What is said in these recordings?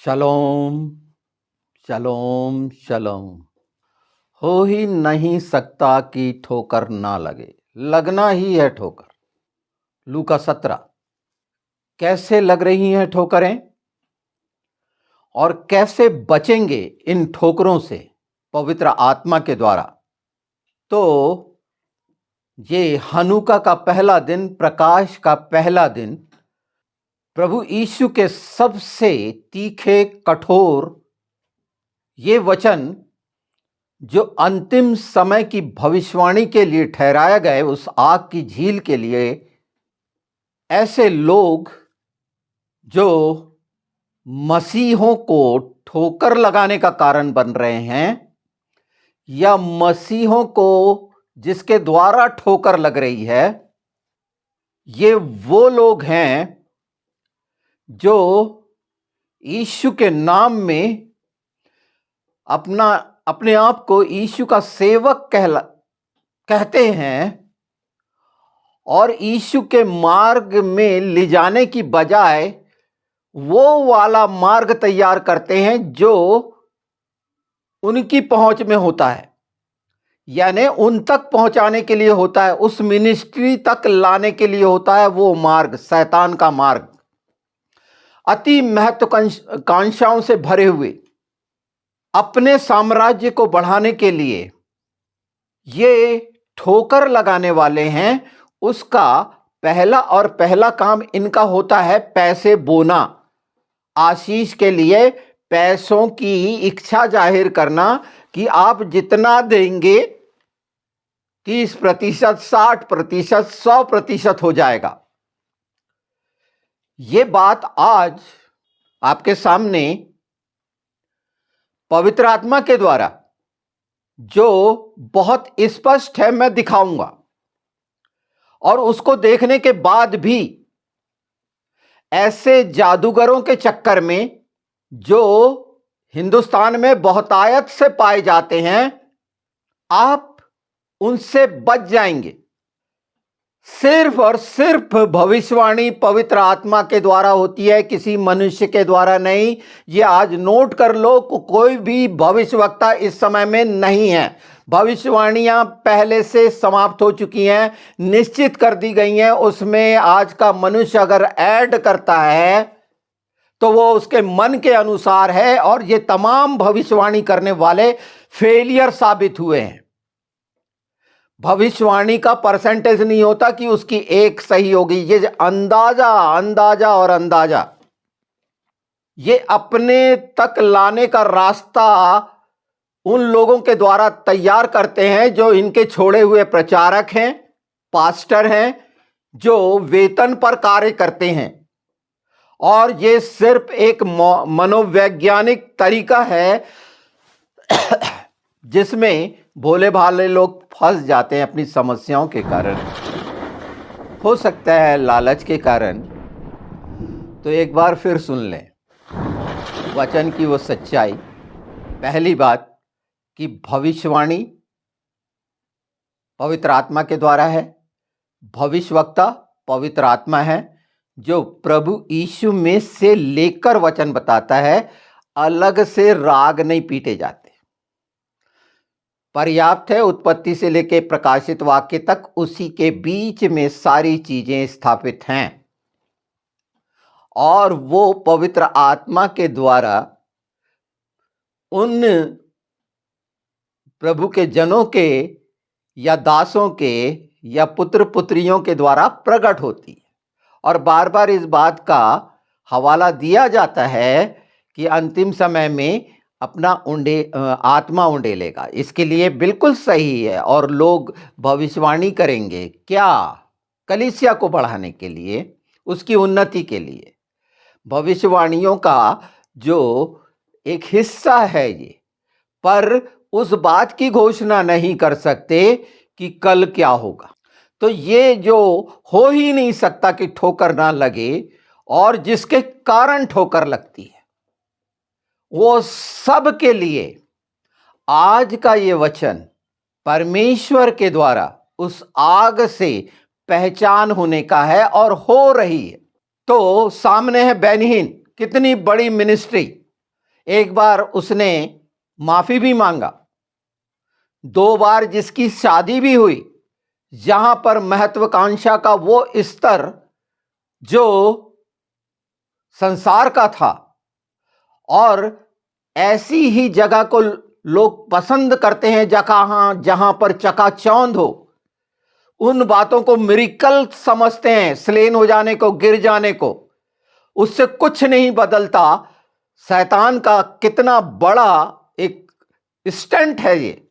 शलोम शलोम शलोम। हो ही नहीं सकता कि ठोकर ना लगे, लगना ही है ठोकर। लूका 17। कैसे लग रही हैं ठोकरें और कैसे बचेंगे इन ठोकरों से पवित्र आत्मा के द्वारा। तो ये हनुका का पहला दिन, प्रकाश का पहला दिन, प्रभु यीशु के सबसे तीखे कठोर ये वचन जो अंतिम समय की भविष्यवाणी के लिए ठहराया गए, उस आग की झील के लिए, ऐसे लोग जो मसीहों को ठोकर लगाने का कारण बन रहे हैं या मसीहों को जिसके द्वारा ठोकर लग रही है, ये वो लोग हैं जो यीशु के नाम में अपने आप को यीशु का सेवक कहते हैं और यीशु के मार्ग में ले जाने की बजाय वो वाला मार्ग तैयार करते हैं जो उनकी पहुंच में होता है, यानी उन तक पहुंचाने के लिए होता है, उस मिनिस्ट्री तक लाने के लिए होता है। वो मार्ग शैतान का मार्ग, अति महत्वाकांक्षाओं से भरे हुए, अपने साम्राज्य को बढ़ाने के लिए ये ठोकर लगाने वाले हैं। उसका पहला काम इनका होता है पैसे बोना, आशीष के लिए पैसों की इच्छा जाहिर करना कि आप जितना देंगे 30%, 60%, 100% हो जाएगा। ये बात आज आपके सामने पवित्र आत्मा के द्वारा जो बहुत स्पष्ट है मैं दिखाऊंगा, और उसको देखने के बाद भी ऐसे जादूगरों के चक्कर में जो हिंदुस्तान में बहुतायत से पाए जाते हैं, आप उनसे बच जाएंगे। सिर्फ और सिर्फ भविष्यवाणी पवित्र आत्मा के द्वारा होती है, किसी मनुष्य के द्वारा नहीं। ये आज नोट कर लो, कोई भी भविष्यवक्ता इस समय में नहीं है। भविष्यवाणियां पहले से समाप्त हो चुकी हैं, निश्चित कर दी गई हैं। उसमें आज का मनुष्य अगर ऐड करता है तो वो उसके मन के अनुसार है, और ये तमाम भविष्यवाणी करने वाले फेलियर साबित हुए हैं। भविष्यवाणी का परसेंटेज नहीं होता कि उसकी एक सही होगी। ये अंदाजा और अंदाजा, ये अपने तक लाने का रास्ता उन लोगों के द्वारा तैयार करते हैं जो इनके छोड़े हुए प्रचारक हैं, पास्टर हैं, जो वेतन पर कार्य करते हैं। और ये सिर्फ एक मनोवैज्ञानिक तरीका है जिसमें भोले भाले लोग फंस जाते हैं अपनी समस्याओं के कारण, हो सकता है लालच के कारण। तो एक बार फिर सुन लें वचन की वो सच्चाई। पहली बात कि भविष्यवाणी पवित्र आत्मा के द्वारा है, भविष्यवक्ता पवित्र आत्मा है जो प्रभु यीशु में से लेकर वचन बताता है। अलग से राग नहीं पीटे जाते, पर्याप्त है। उत्पत्ति से लेकर प्रकाशित वाक्य तक उसी के बीच में सारी चीजें स्थापित हैं, और वो पवित्र आत्मा के द्वारा उन प्रभु के जनों के या दासों के या पुत्र पुत्रियों के द्वारा प्रकट होती है। और बार बार इस बात का हवाला दिया जाता है कि अंतिम समय में अपना आत्मा उंडेलेगा। इसके लिए बिल्कुल सही है, और लोग भविष्यवाणी करेंगे क्या? कलीसिया को बढ़ाने के लिए, उसकी उन्नति के लिए। भविष्यवाणियों का जो एक हिस्सा है ये, पर उस बात की घोषणा नहीं कर सकते कि कल क्या होगा। तो ये जो हो ही नहीं सकता कि ठोकर ना लगे, और जिसके कारण ठोकर लगती है, वो सब के लिए आज का ये वचन परमेश्वर के द्वारा उस आग से पहचान होने का है, और हो रही है। तो सामने है बेनिहीन, कितनी बड़ी मिनिस्ट्री, एक बार उसने माफी भी मांगा, 2 बार जिसकी शादी भी हुई, जहां पर महत्वाकांक्षा का वो स्तर जो संसार का था, और ऐसी ही जगह को लोग पसंद करते हैं जहां पर चकाचौंध हो। उन बातों को मिरेकल समझते हैं, स्लेन हो जाने को, गिर जाने को, उससे कुछ नहीं बदलता। शैतान का कितना बड़ा एक स्टंट है ये,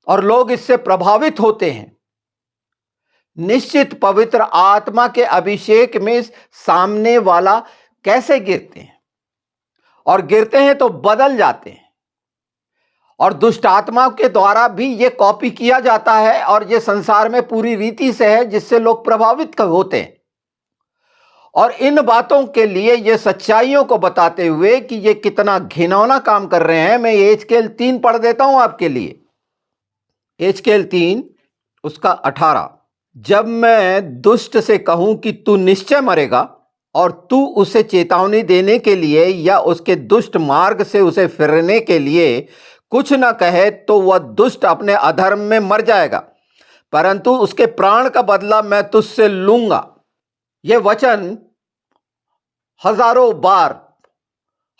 और लोग इससे प्रभावित होते हैं। निश्चित पवित्र आत्मा के अभिषेक में सामने वाला कैसे गिरते हैं, और गिरते हैं तो बदल जाते हैं, और दुष्ट आत्मा के द्वारा भी ये कॉपी किया जाता है, और ये संसार में पूरी रीति से है जिससे लोग प्रभावित होते हैं। और इन बातों के लिए ये सच्चाइयों को बताते हुए कि ये कितना घिनौना काम कर रहे हैं, मैं एजकेल 3 पढ़ देता हूं आपके लिए। एजकेल 3 उसका 18। जब मैं दुष्ट से कहूं कि तू निश्चय मरेगा, और तू उसे चेतावनी देने के लिए या उसके दुष्ट मार्ग से उसे फिरने के लिए कुछ न कहे, तो वह दुष्ट अपने अधर्म में मर जाएगा, परंतु उसके प्राण का बदला मैं तुझसे लूंगा। यह वचन हजारों बार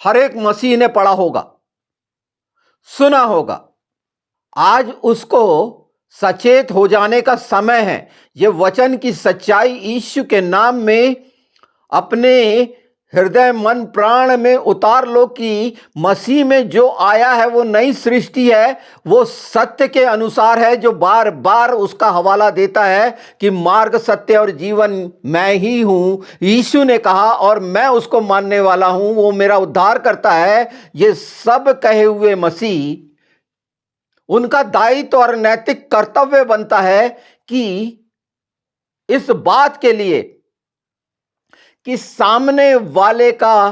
हर एक मसीह ने पढ़ा होगा, सुना होगा। आज उसको सचेत हो जाने का समय है। यह वचन की सच्चाई यीशु के नाम में अपने हृदय, मन, प्राण में उतार लो कि मसीह में जो आया है वो नई सृष्टि है, वो सत्य के अनुसार है, जो बार बार उसका हवाला देता है कि मार्ग, सत्य और जीवन मैं ही हूं। यीशु ने कहा और मैं उसको मानने वाला हूं, वो मेरा उद्धार करता है। ये सब कहे हुए मसीह, उनका दायित्व और नैतिक कर्तव्य बनता है कि इस बात के लिए कि सामने वाले का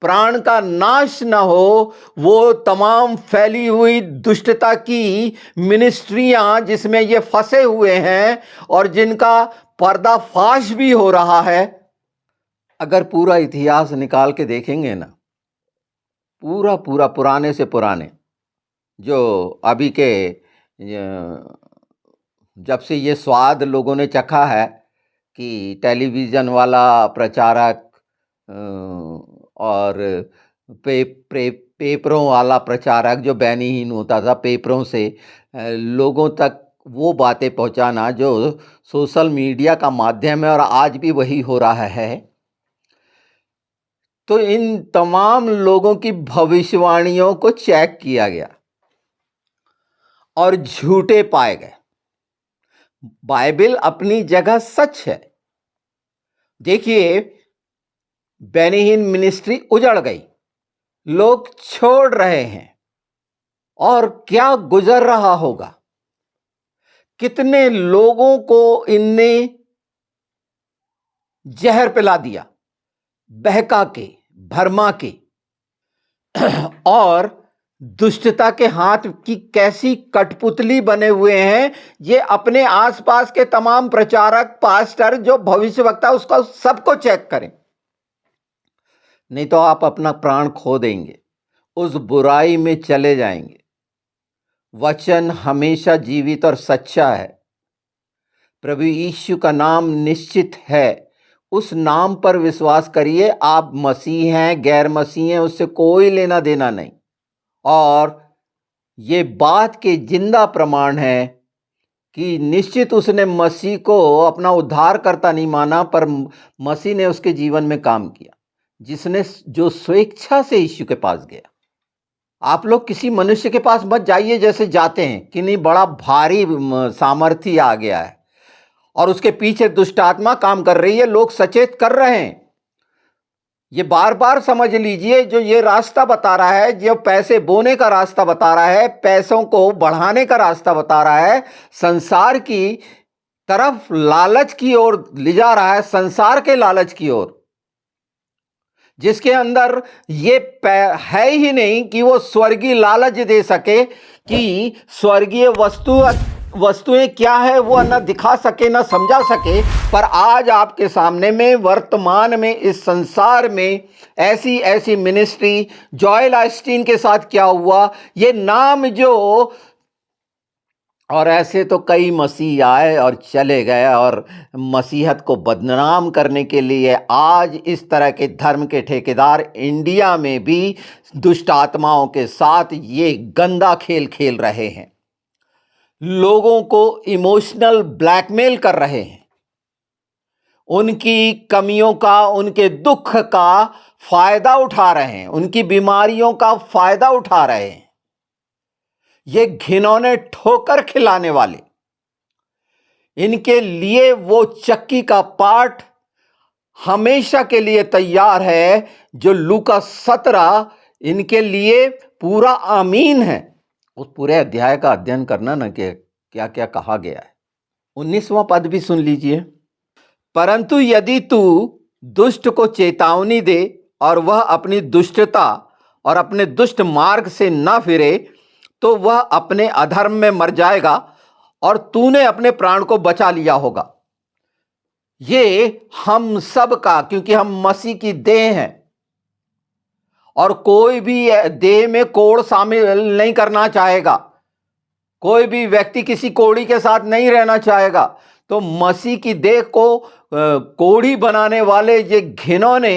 प्राण का नाश न हो, वो तमाम फैली हुई दुष्टता की मिनिस्ट्रियां जिसमें ये फंसे हुए हैं और जिनका पर्दाफाश भी हो रहा है। अगर पूरा इतिहास निकाल के देखेंगे ना, पूरा पूरा पुराने से पुराने, जो अभी के जब से ये स्वाद लोगों ने चखा है कि टेलीविज़न वाला प्रचारक और पेपरों वाला प्रचारक जो बैनीहीन होता था, पेपरों से लोगों तक वो बातें पहुंचाना जो सोशल मीडिया का माध्यम है, और आज भी वही हो रहा है। तो इन तमाम लोगों की भविष्यवाणियों को चेक किया गया और झूठे पाए गए। बाइबल अपनी जगह सच है। देखिए, बेनीहीन मिनिस्ट्री उजड़ गई, लोग छोड़ रहे हैं, और क्या गुजर रहा होगा। कितने लोगों को इनने जहर पिला दिया, बहका के, भरमा के, और दुष्टता के हाथ की कैसी कठपुतली बने हुए हैं ये अपने आसपास के तमाम प्रचारक, पास्टर, जो भविष्यवक्ता, उसका सबको चेक करें, नहीं तो आप अपना प्राण खो देंगे, उस बुराई में चले जाएंगे। वचन हमेशा जीवित और सच्चा है। प्रभु यीशु का नाम निश्चित है, उस नाम पर विश्वास करिए। आप मसीह हैं, गैर मसीह हैं, उससे कोई लेना देना नहीं। और ये बात के जिंदा प्रमाण है कि निश्चित उसने मसीह को अपना उद्धारकर्ता नहीं माना, पर मसीह ने उसके जीवन में काम किया, जो स्वेच्छा से यीशु के पास गया। आप लोग किसी मनुष्य के पास मत जाइए जैसे जाते हैं कि नहीं बड़ा भारी सामर्थ्य आ गया है और उसके पीछे दुष्ट आत्मा काम कर रही है। लोग सचेत कर रहे हैं। ये बार बार समझ लीजिए, जो ये रास्ता बता रहा है, जो पैसे बोने का रास्ता बता रहा है, पैसों को बढ़ाने का रास्ता बता रहा है, संसार की तरफ लालच की ओर ले जा रहा है, संसार के लालच की ओर, जिसके अंदर ये है ही नहीं कि वो स्वर्गीय लालच दे सके, कि स्वर्गीय वस्तु वस्तुएं क्या है वो न दिखा सके न समझा सके, पर आज आपके सामने में वर्तमान में इस संसार में ऐसी ऐसी मिनिस्ट्री, जॉयल ऑस्टीन के साथ क्या हुआ, ये नाम जो, और ऐसे तो कई मसीह आए और चले गए, और मसीहत को बदनाम करने के लिए आज इस तरह के धर्म के ठेकेदार इंडिया में भी दुष्ट आत्माओं के साथ ये गंदा खेल खेल रहे हैं, लोगों को इमोशनल ब्लैकमेल कर रहे हैं, उनकी कमियों का, उनके दुख का फायदा उठा रहे हैं, उनकी बीमारियों का फायदा उठा रहे हैं। ये घिनौने ठोकर खिलाने वाले, इनके लिए वो चक्की का पाठ हमेशा के लिए तैयार है, जो लूका 17 इनके लिए पूरा आमीन है। उस पूरे अध्याय का अध्ययन करना ना कि क्या क्या कहा गया है। 19वां पद भी सुन लीजिए। परंतु यदि तू दुष्ट को चेतावनी दे और वह अपनी दुष्टता और अपने दुष्ट मार्ग से न फिरे, तो वह अपने अधर्म में मर जाएगा और तूने अपने प्राण को बचा लिया होगा। ये हम सब का, क्योंकि हम मसीह की देह हैं और कोई भी देह में कोड़ शामिल नहीं करना चाहेगा, कोई भी व्यक्ति किसी कोड़ी के साथ नहीं रहना चाहेगा। तो मसीह की देह को कोड़ी बनाने वाले ये घिनौने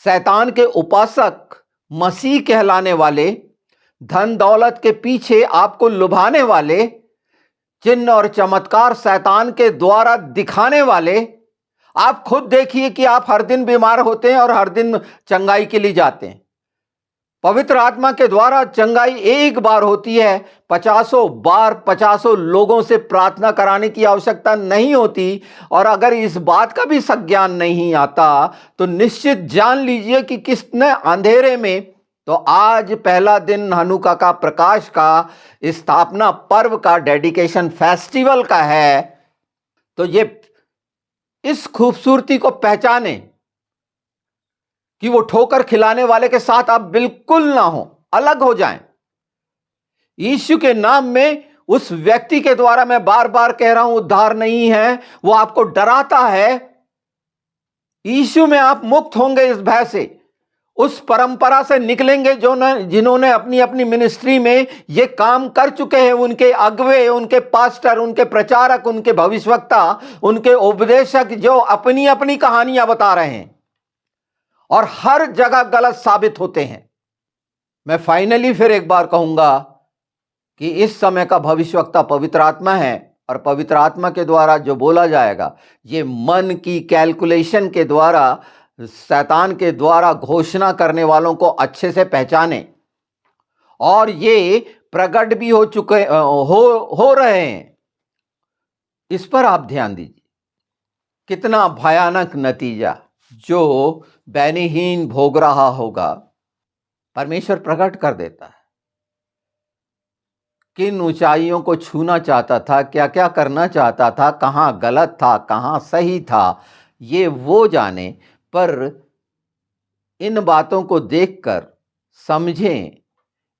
शैतान के उपासक, मसीह कहलाने वाले, धन दौलत के पीछे आपको लुभाने वाले, चिन्ह और चमत्कार शैतान के द्वारा दिखाने वाले, आप खुद देखिए कि आप हर दिन बीमार होते हैं और हर दिन चंगाई के लिए जाते हैं। पवित्र आत्मा के द्वारा चंगाई एक बार होती है, 50 बार 50 लोगों से प्रार्थना कराने की आवश्यकता नहीं होती। और अगर इस बात का भी संज्ञान नहीं आता तो निश्चित जान लीजिए कि किसने अंधेरे में, तो आज पहला दिन हनुका का प्रकाश का स्थापना पर्व का डेडिकेशन फेस्टिवल का है। तो ये इस खूबसूरती को पहचाने कि वो ठोकर खिलाने वाले के साथ आप बिल्कुल ना हो, अलग हो जाएं। यीशु के नाम में उस व्यक्ति के द्वारा, मैं बार बार कह रहा हूं, उद्धार नहीं है, वो आपको डराता है। यीशु में आप मुक्त होंगे इस भय से, उस परंपरा से निकलेंगे जिन्होंने अपनी अपनी मिनिस्ट्री में ये काम कर चुके हैं। उनके अगुवे, उनके पास्टर, उनके प्रचारक, उनके भविष्यवक्ता, उनके उपदेशक जो अपनी अपनी कहानियां बता रहे हैं और हर जगह गलत साबित होते हैं। मैं फाइनली फिर एक बार कहूंगा कि इस समय का भविष्यवक्ता पवित्र आत्मा है, और पवित्र आत्मा के द्वारा जो बोला जाएगा ये मन की कैलकुलेशन के द्वारा, शैतान के द्वारा घोषणा करने वालों को अच्छे से पहचाने, और ये प्रकट भी हो चुके हो रहे हैं। इस पर आप ध्यान दीजिए। कितना भयानक नतीजा जो बैनीहीन भोग रहा होगा, परमेश्वर प्रकट कर देता है। किन ऊंचाइयों को छूना चाहता था, क्या क्या करना चाहता था, कहां गलत था, कहां सही था, ये वो जाने। पर इन बातों को देखकर समझें,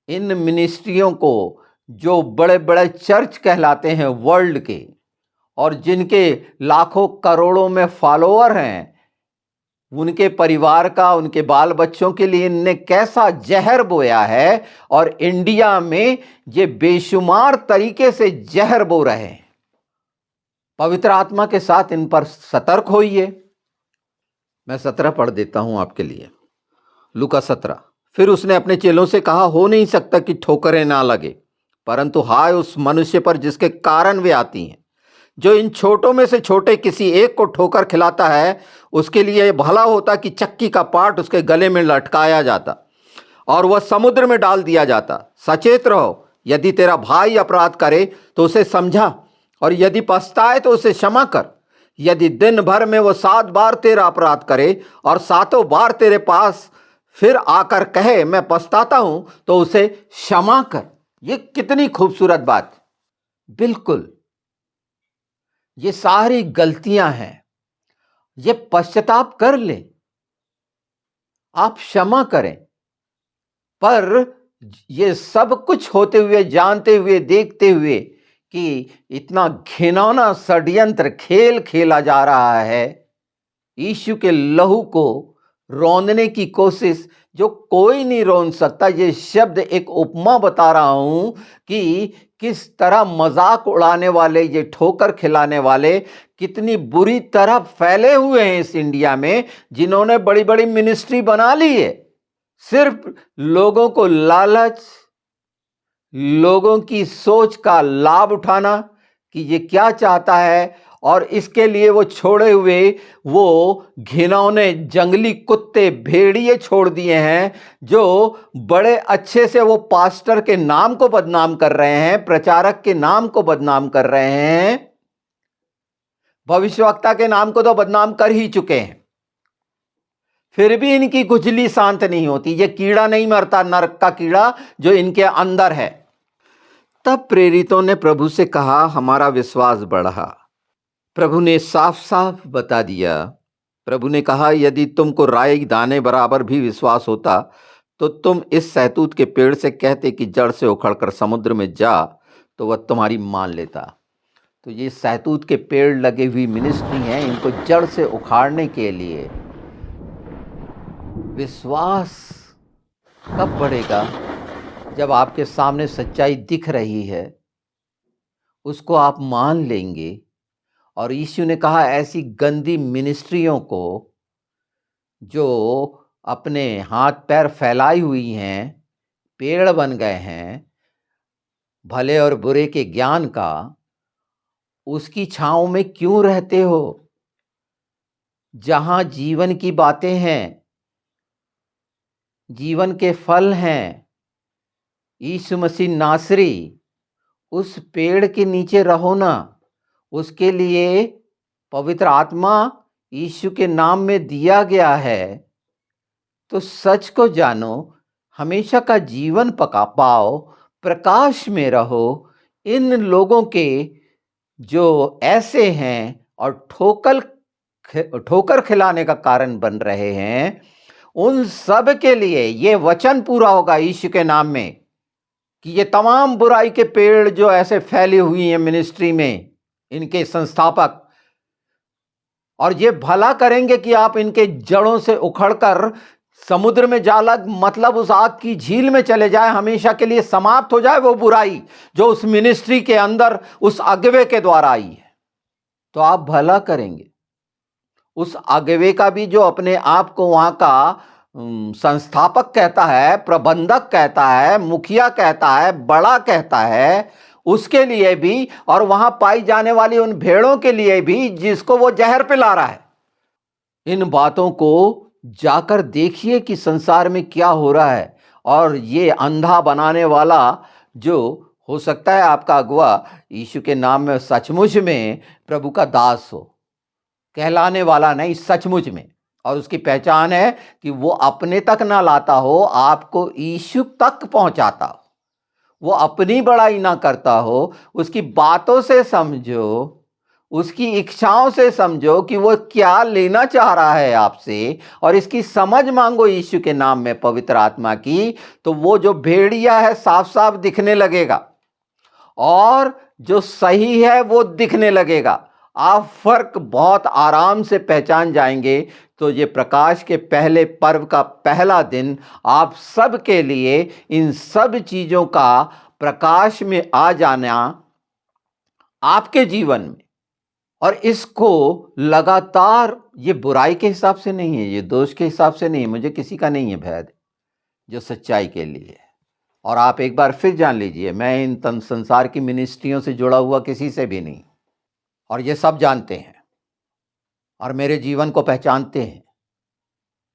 इन मिनिस्ट्रियों को जो बड़े बड़े चर्च कहलाते हैं वर्ल्ड के, और जिनके लाखों करोड़ों में फॉलोअर हैं, उनके परिवार का, उनके बाल बच्चों के लिए इनने कैसा जहर बोया है, और इंडिया में ये बेशुमार तरीके से जहर बो रहे हैं। पवित्र आत्मा के साथ इन पर सतर्क होइए। मैं 17 पढ़ देता हूं आपके लिए। लूका 17। फिर उसने अपने चेलों से कहा, हो नहीं सकता कि ठोकरें ना लगे, परंतु हाय उस मनुष्य पर जिसके कारण वे आती हैं। जो इन छोटों में से छोटे किसी एक को ठोकर खिलाता है, उसके लिए भला होता कि चक्की का पाट उसके गले में लटकाया जाता और वह समुद्र में डाल दिया जाता। सचेत रहो, यदि तेरा भाई अपराध करे तो उसे समझा, और यदि पछताए तो उसे क्षमा कर। यदि दिन भर में वो 7 बार तेरा अपराध करे और 7 बार तेरे पास फिर आकर कहे मैं पछताता हूं, तो उसे क्षमा कर। ये कितनी खूबसूरत बात। बिल्कुल, ये सारी गलतियां हैं, ये पश्चाताप कर ले, आप क्षमा करें। पर ये सब कुछ होते हुए, जानते हुए, देखते हुए कि इतना घिनौना षड्यंत्र खेल खेला जा रहा है, यीशु के लहू को रौंदने की कोशिश, जो कोई नहीं रौंद सकता। ये शब्द एक उपमा बता रहा हूं कि किस तरह मजाक उड़ाने वाले, ये ठोकर खिलाने वाले कितनी बुरी तरह फैले हुए हैं इस इंडिया में, जिन्होंने बड़ी बड़ी मिनिस्ट्री बना ली है। सिर्फ लोगों को लालच, लोगों की सोच का लाभ उठाना कि ये क्या चाहता है, और इसके लिए वो छोड़े हुए वो घिनौने जंगली कुत्ते, भेड़िए छोड़ दिए हैं, जो बड़े अच्छे से वो पास्टर के नाम को बदनाम कर रहे हैं, प्रचारक के नाम को बदनाम कर रहे हैं, भविष्यवक्ता के नाम को तो बदनाम कर ही चुके हैं। फिर भी इनकी खुजली शांत नहीं होती। ये कीड़ा नहीं मरता, नरक का कीड़ा जो इनके अंदर है। तब प्रेरितों ने प्रभु से कहा, हमारा विश्वास बढ़ा। प्रभु ने साफ साफ बता दिया। प्रभु ने कहा, यदि तुमको राई दाने बराबर भी विश्वास होता तो तुम इस सहतूत के पेड़ से कहते कि जड़ से उखड़कर समुद्र में जा, तो वह तुम्हारी मान लेता। तो ये सहतूत के पेड़ लगे हुई मिनिस्ट्री है, इनको जड़ से उखाड़ने के लिए विश्वास कब बढ़ेगा? जब आपके सामने सच्चाई दिख रही है, उसको आप मान लेंगे। और यीशु ने कहा, ऐसी गंदी मिनिस्ट्रियों को जो अपने हाथ पैर फैलाई हुई हैं, पेड़ बन गए हैं भले और बुरे के ज्ञान का, उसकी छांव में क्यों रहते हो? जहां जीवन की बातें हैं, जीवन के फल हैं, यीशु मसीह नासरी, उस पेड़ के नीचे रहो ना। उसके लिए पवित्र आत्मा यीशु के नाम में दिया गया है। तो सच को जानो, हमेशा का जीवन पका पाओ, प्रकाश में रहो। इन लोगों के जो ऐसे हैं और ठोकर खिलाने का कारण बन रहे हैं, उन सब के लिए ये वचन पूरा होगा यीशु के नाम में कि ये तमाम बुराई के पेड़ जो ऐसे फैली हुई हैं मिनिस्ट्री में, इनके संस्थापक, और ये भला करेंगे कि आप इनके जड़ों से उखड़कर समुद्र में जा लग, मतलब उस आग की झील में चले जाए, हमेशा के लिए समाप्त हो जाए वो बुराई जो उस मिनिस्ट्री के अंदर उस अगवे के द्वारा आई है। तो आप भला करेंगे। उस अगवे का भी जो अपने आप को वहां का संस्थापक कहता है, प्रबंधक कहता है, मुखिया कहता है, बड़ा कहता है, उसके लिए भी, और वहां पाई जाने वाली उन भेड़ों के लिए भी जिसको वो जहर पिला रहा है। इन बातों को जाकर देखिए कि संसार में क्या हो रहा है। और ये अंधा बनाने वाला जो हो सकता है आपका अगुआ यीशु के नाम में सचमुच में प्रभु का दास हो, कहलाने वाला नहीं, सचमुच में, और उसकी पहचान है कि वो अपने तक ना लाता हो, आपको यीशु तक पहुंचाता हो, वो अपनी बड़ाई ना करता हो। उसकी बातों से समझो, उसकी इच्छाओं से समझो कि वो क्या लेना चाह रहा है आपसे, और इसकी समझ मांगो यीशु के नाम में पवित्र आत्मा की। तो वो जो भेड़िया है साफ साफ दिखने लगेगा, और जो सही है वो दिखने लगेगा। आप फर्क बहुत आराम से पहचान जाएंगे। तो ये प्रकाश के पहले पर्व का पहला दिन आप सब के लिए इन सब चीजों का प्रकाश में आ जाना आपके जीवन में, और इसको लगातार, ये बुराई के हिसाब से नहीं है, ये दोष के हिसाब से नहीं है, मुझे किसी का नहीं है भेद, जो सच्चाई के लिए है। और आप एक बार फिर जान लीजिए, मैं इन संसार की मिनिस्ट्रियों से जुड़ा हुआ किसी से भी नहीं, और ये सब जानते हैं और मेरे जीवन को पहचानते हैं।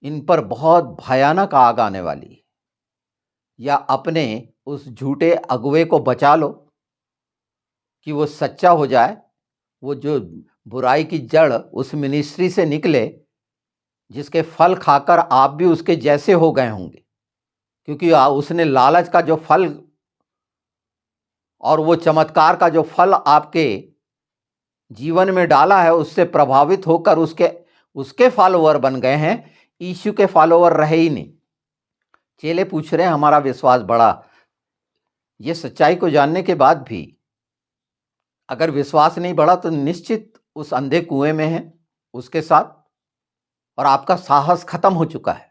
इन पर बहुत भयानक आग आने वाली है। या अपने उस झूठे अगुवे को बचा लो कि वो सच्चा हो जाए, वो जो बुराई की जड़ उस मिनिस्ट्री से निकले, जिसके फल खाकर आप भी उसके जैसे हो गए होंगे, क्योंकि उसने लालच का जो फल और वो चमत्कार का जो फल आपके जीवन में डाला है, उससे प्रभावित होकर उसके फॉलोअर बन गए हैं, यीशु के फॉलोअर रहे ही नहीं। चेले पूछ रहे हैं, हमारा विश्वास बढ़ा। ये सच्चाई को जानने के बाद भी अगर विश्वास नहीं बढ़ा तो निश्चित उस अंधे कुएं में है उसके साथ, और आपका साहस खत्म हो चुका है,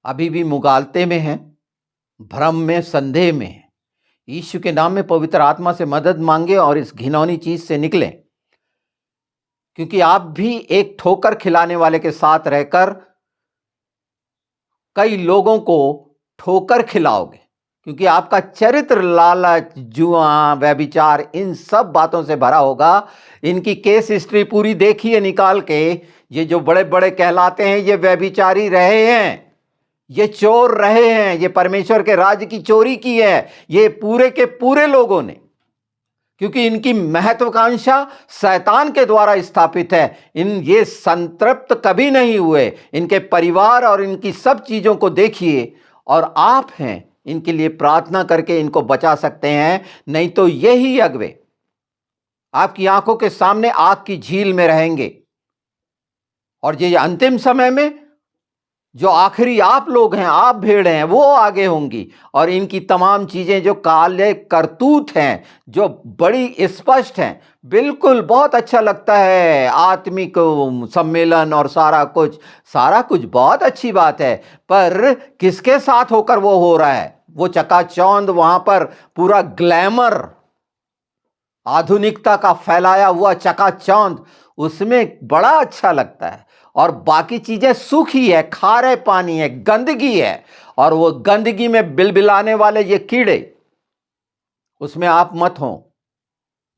अभी भी मुगालते में है, भ्रम में, संदेह में है। यीशु के नाम में पवित्र आत्मा से मदद मांगे और इस घिनौनी चीज से निकलें, क्योंकि आप भी एक ठोकर खिलाने वाले के साथ रहकर कई लोगों को ठोकर खिलाओगे, क्योंकि आपका चरित्र लालच, जुआ, व्यभिचार, इन सब बातों से भरा होगा। इनकी केस हिस्ट्री पूरी देखिए निकाल के। ये जो बड़े बड़े कहलाते हैं, ये व्यभिचारी रहे हैं, ये चोर रहे हैं, ये परमेश्वर के राज्य की चोरी की है, ये पूरे के पूरे लोगों ने, क्योंकि इनकी महत्वाकांक्षा शैतान के द्वारा स्थापित है। ये संतृप्त कभी नहीं हुए। इनके परिवार और इनकी सब चीजों को देखिए, और आप हैं इनके लिए प्रार्थना करके इनको बचा सकते हैं, नहीं तो यही अगवे आपकी आंखों के सामने आग की झील में रहेंगे। और ये अंतिम समय में जो आखिरी आप लोग हैं, आप भेड़ हैं, वो आगे होंगी, और इनकी तमाम चीजें जो काले करतूत हैं, जो बड़ी स्पष्ट हैं। बिल्कुल बहुत अच्छा लगता है आत्मिक सम्मेलन और सारा कुछ बहुत अच्छी बात है, पर किसके साथ होकर वो हो रहा है? वो चकाचौंध वहां पर पूरा ग्लैमर, आधुनिकता का फैलाया हुआ चकाचौंध, उसमें बड़ा अच्छा लगता है, और बाकी चीजें सूखी है, खारे पानी है, गंदगी है, और वो गंदगी में बिलबिलाने वाले ये कीड़े, उसमें आप मत हो।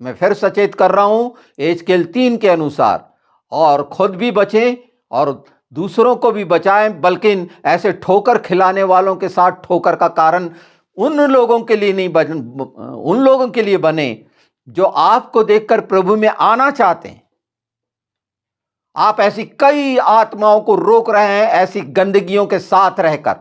मैं फिर सचेत कर रहा हूं एजकेल 3 के अनुसार, और खुद भी बचें और दूसरों को भी बचाएं, बल्कि ऐसे ठोकर खिलाने वालों के साथ ठोकर का कारण उन लोगों के लिए नहीं उन लोगों के लिए बने जो आपको देखकर प्रभु में आना चाहते हैं। आप ऐसी कई आत्माओं को रोक रहे हैं ऐसी गंदगियों के साथ रहकर,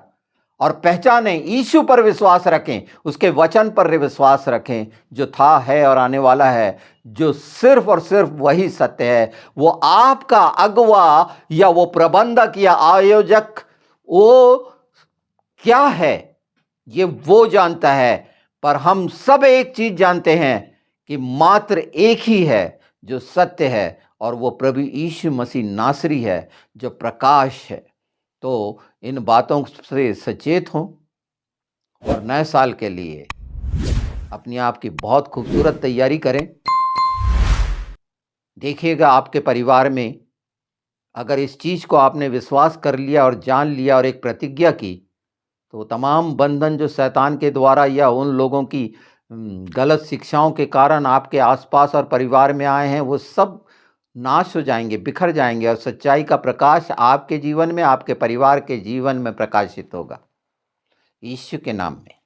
और पहचानें, यीशु पर विश्वास रखें, उसके वचन पर विश्वास रखें, जो था, है और आने वाला है, जो सिर्फ और सिर्फ वही सत्य है। वो आपका अगुवा या वो प्रबंधक या आयोजक वो क्या है ये वो जानता है, पर हम सब एक चीज जानते हैं कि मात्र एक ही है जो सत्य है, और वो प्रभु यीशु मसीह नासरी है जो प्रकाश है। तो इन बातों से सचेत हों, और नए साल के लिए अपनी आप की बहुत खूबसूरत तैयारी करें। देखिएगा आपके परिवार में अगर इस चीज़ को आपने विश्वास कर लिया और जान लिया और एक प्रतिज्ञा की, तो तमाम बंधन जो शैतान के द्वारा या उन लोगों की गलत शिक्षाओं के कारण आपके आसपास और परिवार में आए हैं, वो सब नाश हो जाएंगे, बिखर जाएंगे, और सच्चाई का प्रकाश आपके जीवन में, आपके परिवार के जीवन में प्रकाशित होगा, यीशु के नाम में।